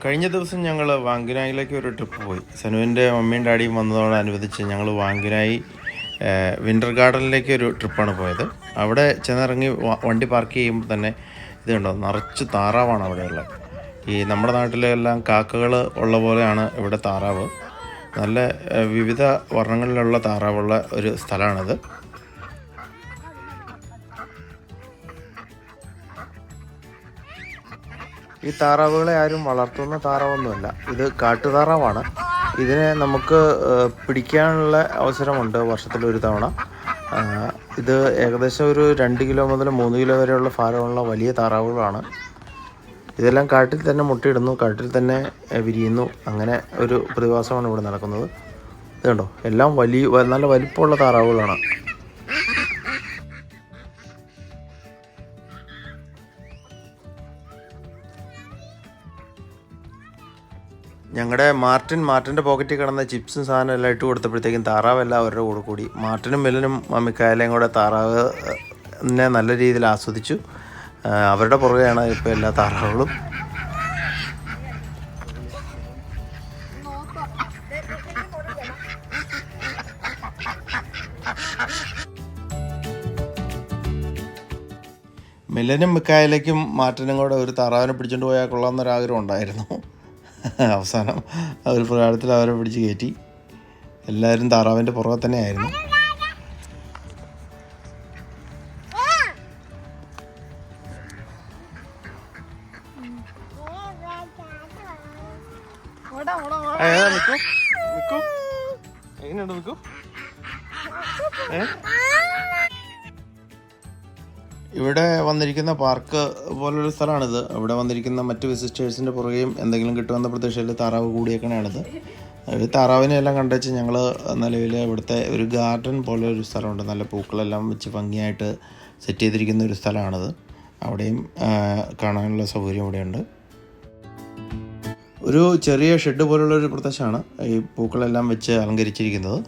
കഴിഞ്ഞ ദിവസം ഞങ്ങൾ വാങ്കുനായിലേക്ക് ഒരു ട്രിപ്പ് പോയി. സനുവിൻ്റെ മമ്മിയും ഡാഡിയും വന്നതോടനുബന്ധിച്ച് ഞങ്ങൾ വാങ്കുനായി വിൻ്റർ ഗാർഡനിലേക്ക് ഒരു ട്രിപ്പാണ് പോയത്. അവിടെ ചെന്നിറങ്ങി വണ്ടി പാർക്ക് ചെയ്യുമ്പോൾ തന്നെ ഇത് കണ്ടോ, നിറച്ച് താറാവാണ് അവിടെയുള്ളത്. ഈ നമ്മുടെ നാട്ടിലെല്ലാം കാക്കകൾ ഉള്ള പോലെയാണ് ഇവിടെ താറാവ്. നല്ല വിവിധ വർണ്ണങ്ങളിലുള്ള താറാവുള്ള ഒരു സ്ഥലമാണിത്. ഈ താറാവുകളെ ആരും വളർത്തുന്ന താറാവൊന്നുമല്ല, ഇത് കാട്ടുതാറാവാണ്. ഇതിനെ നമുക്ക് പിടിക്കാനുള്ള അവസരമുണ്ട് വർഷത്തിലൊരു തവണ. ഇത് ഏകദേശം ഒരു 2 കിലോ മുതൽ 3 കിലോ വരെയുള്ള ഭാരമുള്ള വലിയ താറാവുകളാണ്. ഇതെല്ലാം കാട്ടിൽ തന്നെ മുട്ടയിടുന്നു, കാട്ടിൽ തന്നെ വിരിയുന്നു. അങ്ങനെ ഒരു പ്രതിഭാസമാണ് ഇവിടെ നടക്കുന്നത്. ഇത് കണ്ടോ, എല്ലാം നല്ല വലിപ്പമുള്ള താറാവുകളാണ്. ഞങ്ങളുടെ മാർട്ടിൻ്റെ പോക്കറ്റിൽ കിടന്ന ചിപ്സും സാധനം എല്ലാം ഇട്ട് കൊടുത്തപ്പോഴത്തേക്കും താറാവെല്ലാം അവരുടെ കൂടെ കൂടി. മാർട്ടിനും മെല്ലിനും മിക്കായലയും കൂടെ താറാവിനെ നല്ല രീതിയിൽ ആസ്വദിച്ചു. അവരുടെ പുറകെയാണ് ഇപ്പോൾ എല്ലാ താറാവുകളും. മെല്ലിനും മിക്കായലേക്കും മാർട്ടിനും കൂടെ ഒരു താറാവിനെ പിടിച്ചുകൊണ്ട് പോയാൽ കൊള്ളാമെന്നൊരാഗ്രഹം ഉണ്ടായിരുന്നു. അവസാനം ഒരു പ്രകാരത്തിൽ അവരെ പിടിച്ച് കയറ്റി. എല്ലാവരും താറാവിൻ്റെ പുറകെ തന്നെ ആയിരുന്നു. എങ്ങനെയുണ്ട് നിൽക്കൂ? ഇവിടെ വന്നിരിക്കുന്ന പാർക്ക് പോലൊരു സ്ഥലമാണിത്. ഇവിടെ വന്നിരിക്കുന്ന മറ്റ് വിസിറ്റേഴ്സിൻ്റെ പുറകെയും എന്തെങ്കിലും കിട്ടുമെന്ന പ്രതീക്ഷയിൽ താറാവ് കൂടിയേക്കണാണിത്. ഈ താറാവിനെ എല്ലാം കണ്ടുവച്ച് ഞങ്ങൾ നിലവിൽ ഇവിടുത്തെ ഒരു ഗാർഡൻ പോലെ ഒരു സ്ഥലമുണ്ട്. നല്ല പൂക്കളെല്ലാം വെച്ച് ഭംഗിയായിട്ട് സെറ്റ് ചെയ്തിരിക്കുന്ന ഒരു സ്ഥലമാണിത്. അവിടെയും കാണാനുള്ള സൗകര്യം ഇവിടെയുണ്ട്. ഒരു ചെറിയ ഷെഡ് പോലുള്ളൊരു പ്രദേശമാണ് ഈ പൂക്കളെല്ലാം വെച്ച് അലങ്കരിച്ചിരിക്കുന്നത്.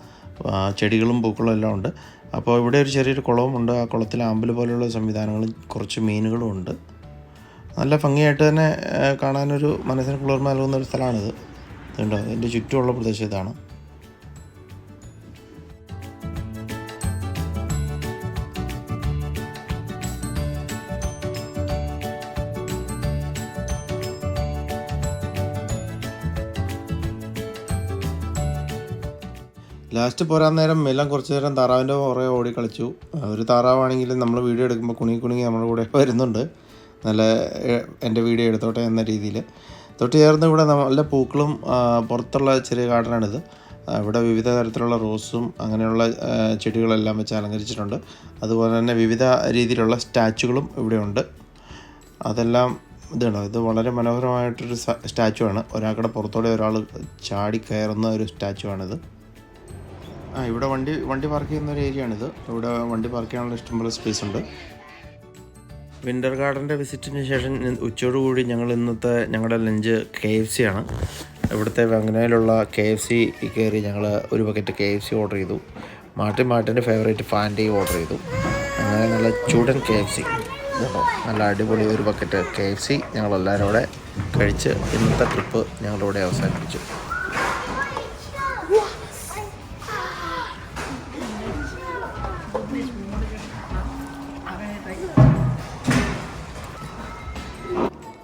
ചെടികളും പൂക്കളും എല്ലാം ഉണ്ട്. അപ്പോൾ ഇവിടെ ഒരു ചെറിയൊരു കുളവുമുണ്ട്. ആ കുളത്തിൽ ആമ്പൽ പോലെയുള്ള സംവിധാനങ്ങളും കുറച്ച് മീനുകളും ഉണ്ട്. നല്ല ഭംഗിയായിട്ട് തന്നെ കാണാനൊരു മനസ്സിന് കുളിർമ നൽകുന്ന ഒരു സ്ഥലമാണിത്. ഇതുണ്ടോ, ഇതിൻ്റെ ചുറ്റുമുള്ള പ്രദേശം ഇതാണ്. ലാസ്റ്റ് പോരാൻ നേരം എല്ലാം കുറച്ച് നേരം താറാവിൻ്റെ പുറകെ ഓടി കളിച്ചു. ഒരു താറാവാണെങ്കിൽ നമ്മൾ വീഡിയോ എടുക്കുമ്പോൾ കുണുങ്ങി നമ്മുടെ കൂടെ വരുന്നുണ്ട്. നല്ല എൻ്റെ വീഡിയോ എടുത്തോട്ടെ എന്ന രീതിയിൽ. തൊട്ട് ചേർന്ന് ഇവിടെ നല്ല പൂക്കളും പുറത്തുള്ള ചെറിയ ഗാർഡനാണിത്. ഇവിടെ വിവിധ തരത്തിലുള്ള റോസും അങ്ങനെയുള്ള ചെടികളെല്ലാം വെച്ച് അലങ്കരിച്ചിട്ടുണ്ട്. അതുപോലെ തന്നെ വിവിധ രീതിയിലുള്ള സ്റ്റാച്ചുകളും ഇവിടെയുണ്ട്. അതെല്ലാം ഇതുണ്ടോ, ഇത് വളരെ മനോഹരമായിട്ടൊരു സ്റ്റാച്ചു ആണ്. ഒരാൾക്കടെ പുറത്തോടെ ഒരാൾ ചാടി കയറുന്ന ഒരു സ്റ്റാച്ചു ആണിത്. ഇവിടെ വണ്ടി പാർക്ക് ചെയ്യുന്ന ഒരു ഏരിയയാണിത്. ഇവിടെ വണ്ടി പാർക്ക് ചെയ്യാനുള്ള ഇഷ്ടംപോലെ സ്പേസ് ഉണ്ട്. വിൻ്റർ ഗാർഡൻ്റെ വിസിറ്റിന് ശേഷം ഉച്ചയോടുകൂടി ഞങ്ങളുടെ ലഞ്ച് KFC ആണ്. ഇവിടുത്തെ വാങ്കുനായിലുള്ള KFC കയറി ഞങ്ങൾ ഒരു ബക്കറ്റ് KFC ഓർഡർ ചെയ്തു. മാർട്ടിൻ്റെ ഫേവറേറ്റ് ഫാൻറ്റയും ഓർഡർ ചെയ്തു. അങ്ങനെ നല്ല ചൂടൻ KFC, നല്ല അടിപൊളി ഒരു ബക്കറ്റ് KFC ഞങ്ങളെല്ലാവരും കൂടെ കഴിച്ച് ഇന്നത്തെ ട്രിപ്പ് ഞങ്ങളിവിടെ അവസാനിപ്പിച്ചു.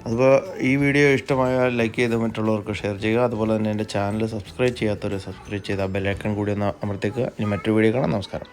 അപ്പോൾ ഈ വീഡിയോ ഇഷ്ടമായാൽ ലൈക്ക് ചെയ്ത് മറ്റുള്ളവർക്ക് ഷെയർ ചെയ്യുക. അതുപോലെ തന്നെ എൻ്റെ ചാനൽ സബ്സ്ക്രൈബ് ചെയ്യാത്തവർ സബ്സ്ക്രൈബ് ചെയ്ത് ആ ബെല്ലൈക്കൺ കൂടി ഒന്ന് അമർത്തിക്കുക. ഇനി മറ്റൊരു വീഡിയോ കാണാം. നമസ്കാരം.